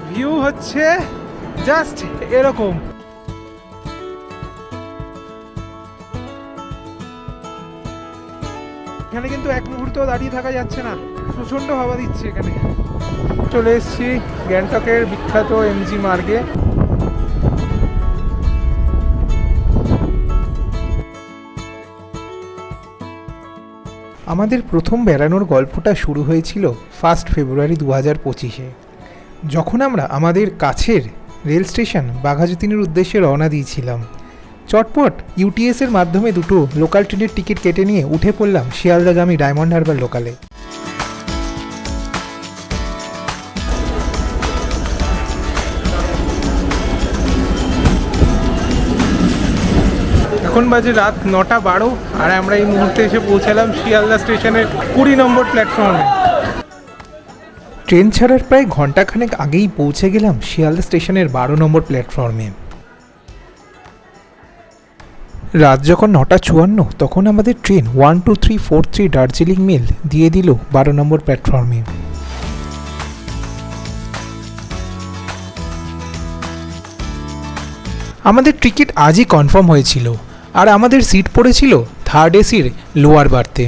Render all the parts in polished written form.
View হচ্ছে just এরকম। এখানে কিন্তু এক মুহূর্ত দাঁড়িয়ে থাকা যাচ্ছে না, প্রচণ্ড হাওয়া দিচ্ছে এখানে। চলে এসেছি গ্যাংটকের বিখ্যাত এমজি মার্গে। আমাদের প্রথম বেড়ানোর গল্পটা শুরু হয়েছিল 1 ফেব্রুয়ারি 2025-এ, যখন আমরা আমাদের কাছের রেল স্টেশন বাঘাযতীনের উদ্দেশ্যে রওনা দিয়েছিলাম। চটপট ইউটিএসের মাধ্যমে দুটো লোকাল ট্রেনের টিকিট কেটে নিয়ে উঠে পড়লাম শিয়ালদাগামী ডায়মন্ড হারবার লোকালে। এখন বাজে রাত 9:12 আর আমরা এই মুহূর্তে এসে পৌঁছালাম শিয়ালদা স্টেশনের 20 নম্বর প্ল্যাটফর্মে। ট্রেন ছাড়ার প্রায় ঘন্টাখানেক আগেই পৌঁছে গেলাম শিয়ালদা স্টেশনের 12 নম্বর প্ল্যাটফর্মে। রাত যখন 9:54 তখন আমাদের ট্রেন 12343 দার্জিলিং মেল দিয়ে দিল 12 নম্বর প্ল্যাটফর্মে। আমাদের টিকিট আজই কনফার্ম হয়েছিল আর আমাদের সিট পড়েছিল 3rd এসির লোয়ার বার্থে।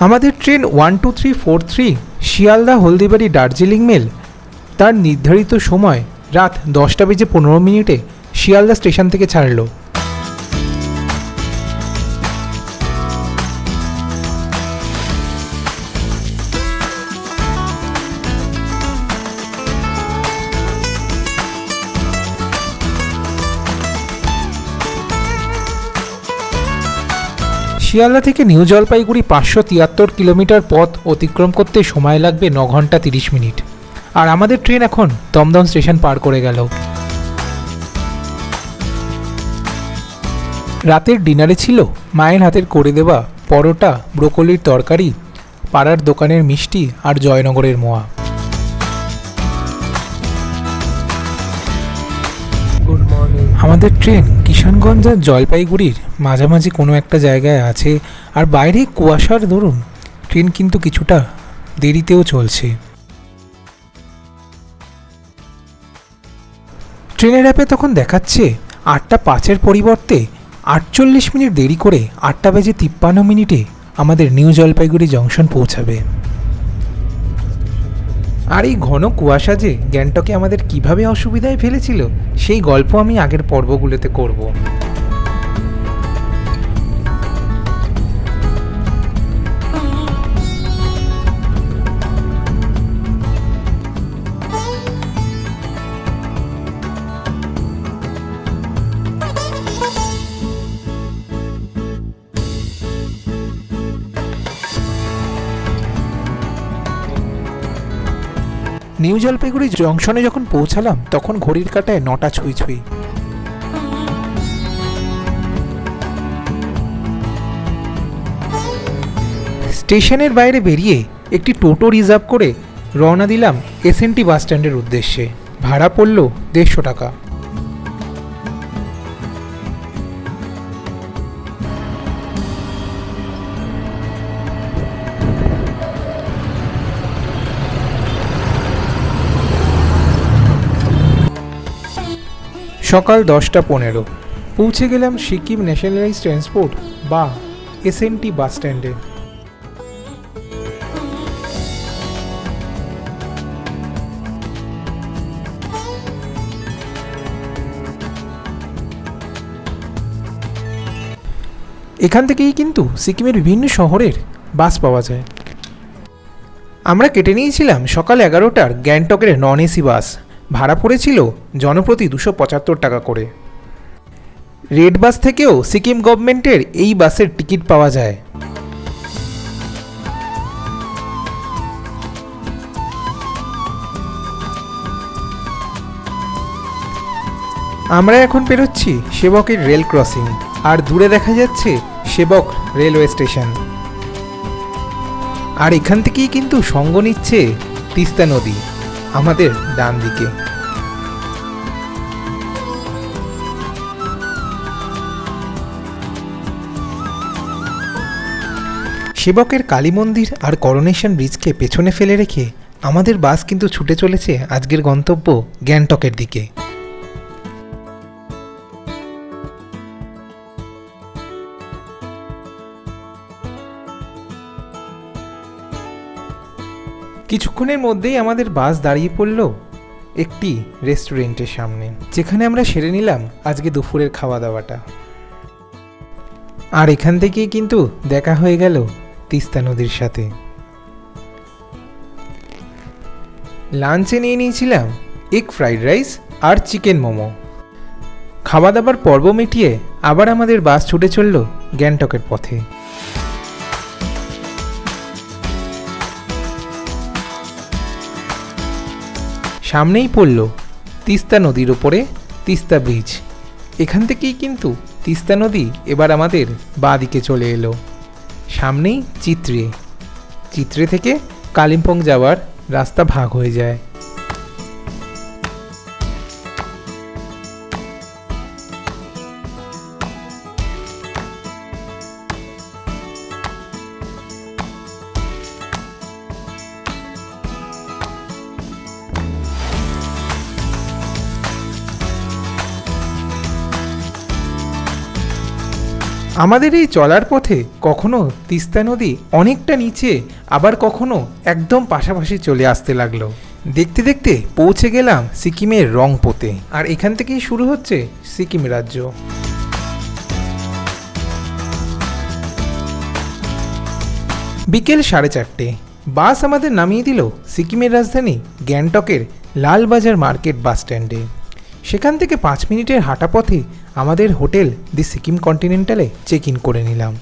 আমাদের ট্রেন 12343 শিয়ালদা হলদিবাড়ি দার্জিলিং মেল তার নির্ধারিত সময় রাত 10:15 শিয়ালদা স্টেশন থেকে ছাড়ল। শিয়ালদা থেকে নিউ জলপাইগুড়ি 573 কিলোমিটার পথ অতিক্রম করতে সময় লাগবে 9 ঘন্টা 30 মিনিট। আর আমাদের ট্রেন এখন দমদম স্টেশন পার করে গেল। রাতের ডিনারে ছিল মায়ের হাতের করে দেওয়া পরোটা, ব্রোকলির তরকারি, পাড়ার দোকানের মিষ্টি আর জয়নগরের মোয়া। আমাদের ট্রেন কিষানগঞ্জ আর জলপাইগুড়ির মাঝামাঝি কোনো একটা জায়গায় আছে, আর বাইরে কুয়াশার দরুন ট্রেন কিন্তু কিছুটা দেরিতেও চলছে। ট্রেনের অ্যাপে তখন দেখাচ্ছে 8:05 পরিবর্তে 48 মিনিট দেরি করে 8:53 আমাদের নিউ জলপাইগুড়ি জংশন পৌঁছাবে। আর এই ঘন কুয়াশা যে গ্যাংটকে আমাদের কিভাবে অসুবিধায় ফেলেছিল সেই গল্প আমি আগের পর্বগুলোতে করব। নিউ জলপাইগুড়ি জংশনে যখন পৌঁছালাম তখন ঘড়ির কাঁটায় 9টা ছুঁই ছুঁই। স্টেশনের বাইরে বেরিয়ে একটি টোটো রিজার্ভ করে রওনা দিলাম এসএনটি বাস স্ট্যান্ডের উদ্দেশ্যে। ভাড়া পড়ল 150 টাকা। সকাল 10:15 পৌঁছে গেলাম সিকিম ন্যাশনালাইজ ট্রান্সপোর্ট বা এসএনটি বাস স্ট্যান্ডে। এখান থেকেই কিন্তু সিকিমের বিভিন্ন শহরের বাস পাওয়া যায়। আমরা কেটে নিয়েছিলাম সকাল 11টার গ্যাংটকের নন এসি বাস। ভাড়া পড়েছিল জনপ্রতি 275 টাকা করে। রেড বাস থেকেও সিকিম গভর্নমেন্টের এই বাসের টিকিট পাওয়া যায়। আমরা এখন পেরোচ্ছি সেবকের রেল ক্রসিং, আর দূরে দেখা যাচ্ছে সেবক রেলওয়ে স্টেশন। আর এখান থেকেই কিন্তু সঙ্গ নিচ্ছে তিস্তা নদী আমাদের ডান দিকে। সেবকের কালী মন্দির আর করোনেশন ব্রিজকে পেছনে ফেলে রেখে আমাদের বাস কিন্তু ছুটে চলেছে আজকের গন্তব্য গ্যাংটকের দিকে। কিছুক্ষণের মধ্যেই আমাদের বাস দাঁড়িয়ে পড়ল একটি রেস্টুরেন্টের সামনে, যেখানে আমরা সেরে নিলাম আজকে দুপুরের খাওয়া দাওয়াটা। আর এখান থেকেই কিন্তু দেখা হয়ে গেল তিস্তা নদীর সাথে। লাঞ্চে নিয়ে নিয়েছিলাম এগ ফ্রাইড রাইস আর চিকেন মোমো। খাওয়া দাওয়ার পর্ব মিটিয়ে আবার আমাদের বাস ছুটে চলল গ্যাংটকের পথে। সামনেই পড়ল তিস্তা নদীর ওপরে তিস্তা ব্রিজ। এখান থেকেই কিন্তু তিস্তা নদী এবার আমাদের বাঁ দিকে চলে এলো। সামনেই চিত্রে থেকে কালিম্পং যাওয়ার রাস্তা ভাগ হয়ে যায়। আমাদের এই চলার পথে কখনো তিস্তা নদী অনেকটা নিচে, আবার কখনো একদম পাশাপাশি চলে আসতে লাগলো। দেখতে দেখতে পৌঁছে গেলাম সিকিমের রংপোতে, আর এখান থেকেই শুরু হচ্ছে সিকিম রাজ্য। বিকেল 4:30 বাস আমাদের নামিয়ে দিল সিকিমের রাজধানী গ্যাংটকের লালবাজার মার্কেট বাস স্ট্যান্ডে। সেখান থেকে 5 মিনিটের হাঁটা পথে আমাদের হোটেল দি সিকিম কন্টিনেন্টালে চেক ইন করে নিলাম।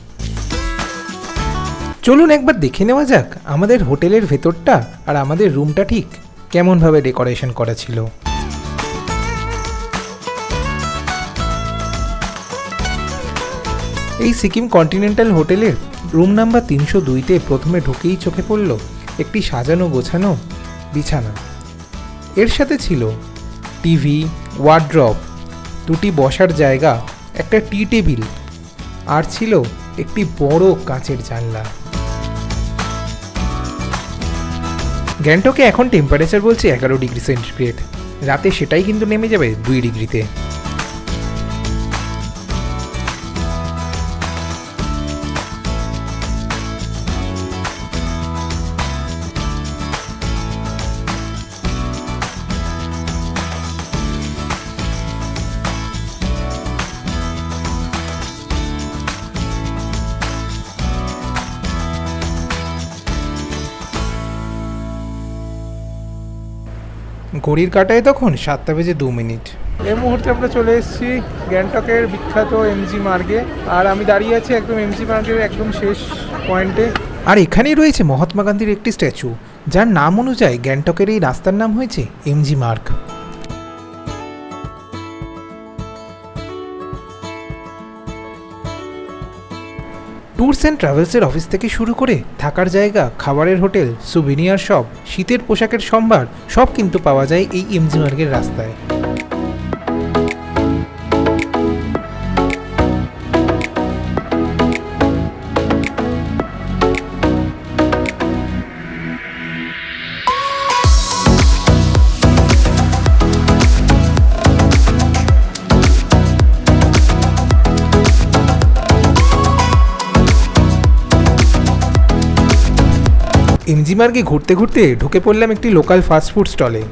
চলুন একবার দেখে নেওয়া যাক আমাদের হোটেলের ভেতরটা আর আমাদের রুমটা ঠিক কেমনভাবে ডেকোরেশন করা ছিল। এই সিকিম কন্টিনেন্টাল হোটেলের রুম নাম্বার 302-তে প্রথমে ঢুকেই চোখে পড়ল একটি সাজানো গোছানো বিছানা। এর সাথে ছিল টিভি, ওয়ার্ড্রপ, 2টি বসার জায়গা, একটা টি টেবিল, আর ছিল একটি বড় কাঁচের জানলা। গ্যাংটকে এখন টেম্পারেচার বলছে 11 ডিগ্রি সেন্টিগ্রেড, রাতে সেটাই কিন্তু নেমে যাবে 2 ডিগ্রিতে। ঘড়ির কাঁটায় তখন 7:02। এই মুহূর্তে আমরা চলে এসেছি গ্যাংটকের বিখ্যাত এমজি মার্গে, আর আমি দাঁড়িয়ে আছি একদম এমজি মার্গের একদম শেষ পয়েন্টে। আর এখানেই রয়েছে মহাত্মা গান্ধীর একটি স্ট্যাচু, যার নাম অনুযায়ী গ্যাংটকের এই রাস্তার নাম হয়েছে এমজি মার্গ। ট্যুরস অ্যান্ড ট্রাভেলসের অফিস থেকে শুরু করে থাকার জায়গা, খাবারের হোটেল, সুভিনিয়ার শপ, শীতের পোশাকের সম্ভার সব কিন্তু পাওয়া যায় এই এমজি মার্গের রাস্তায়। এমজি মার্গে ঘুরতে ঘুরতে ঢুকে পড়লাম একটি লোকাল ফাস্টফুড স্টলে।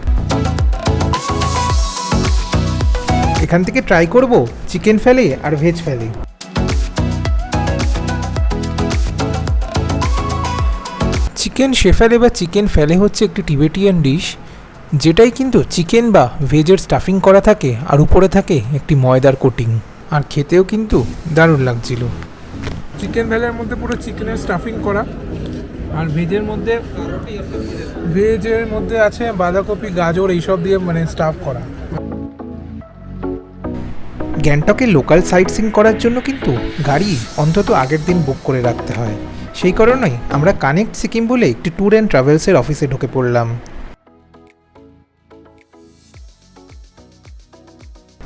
এখান থেকে ট্রাই করব চিকেন ফ্যালে আর ভেজ ফ্যালে। চিকেন শেফালে বা চিকেন ফ্যালে হচ্ছে একটি টিবেটিয়ান ডিশ, যেটাই কিন্তু চিকেন বা ভেজের স্টাফিং করা থাকে আর উপরে থাকে একটি ময়দার কোটিং, আর খেতেও কিন্তু দারুণ লাগছিল। চিকেন ফ্যালের মধ্যে পুরো চিকেনের স্টাফিং করা, আর ভেজের মধ্যে আছে বাঁধাকপি, গাজর এইসব দিয়ে মানে স্টাফ করা। গ্যাংটকে লোকাল সাইট সিইং করার জন্য কিন্তু গাড়ি অন্তত আগের দিন বুক করে রাখতে হয়। সেই কারণেই আমরা কানেক্ট সিকিম বলে একটি ট্যুর অ্যান্ড ট্রাভেলসের অফিসে ঢুকে পড়লাম।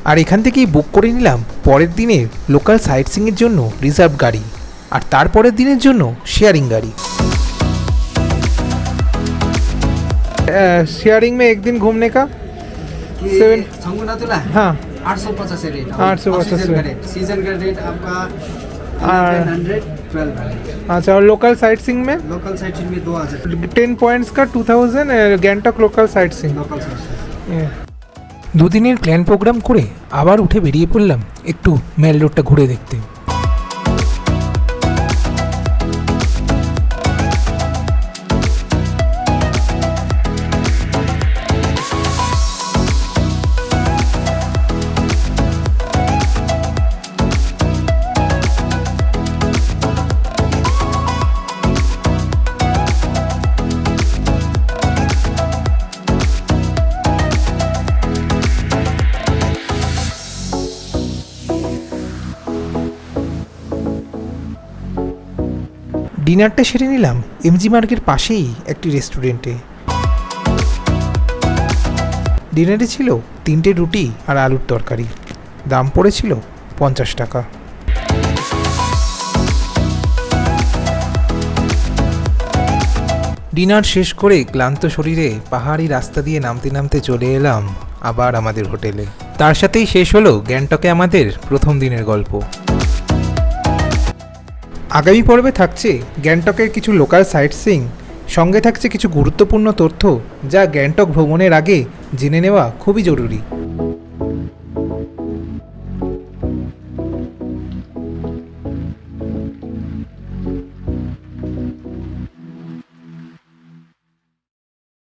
আর এখান থেকেই বুক করে নিলাম পরের দিনের লোকাল সাইট সিইংয়ের জন্য রিজার্ভ গাড়ি। আর তারপরের দিনের জন্য শেয়ারিং गाड़ी। शेयरिंग में एक दिन घूमने का 7 संगुनातुला हाँ 850 रेट 850 सीजन का रेट आपका 1100 1200। अच्छा, और लोकल साइट सीइंग में लोकल साइट सीइंग में 2000 10 पॉइंट्स का 2000 Gangtok local site seeing. Local site দুদিনের প্ল্যান প্রোগ্রাম করে আবার উঠে বেরিয়ে পড়লাম একটু মেল রোডটা ঘুরে দেখতে। ডিনারটা সেরে নিলাম এমজি মার্গের পাশেই একটি রেস্টুরেন্টে। ডিনারে ছিল 3টে রুটি আর আলুর তরকারি, দাম পড়েছিল 50 টাকা। ডিনার শেষ করে ক্লান্ত শরীরে পাহাড়ি রাস্তা দিয়ে নামতে নামতে চলে এলাম আবার আমাদের হোটেলে। তার সাথেই শেষ হলো গ্যাংটকে আমাদের প্রথম দিনের গল্প। আগামী পর্বে থাকছে গ্যাংটকের কিছু লোকাল সাইট সিইং, সঙ্গে থাকছে কিছু গুরুত্বপূর্ণ তথ্য যা গ্যাংটক ভ্রমণের আগে জেনে নেওয়া খুবই জরুরি।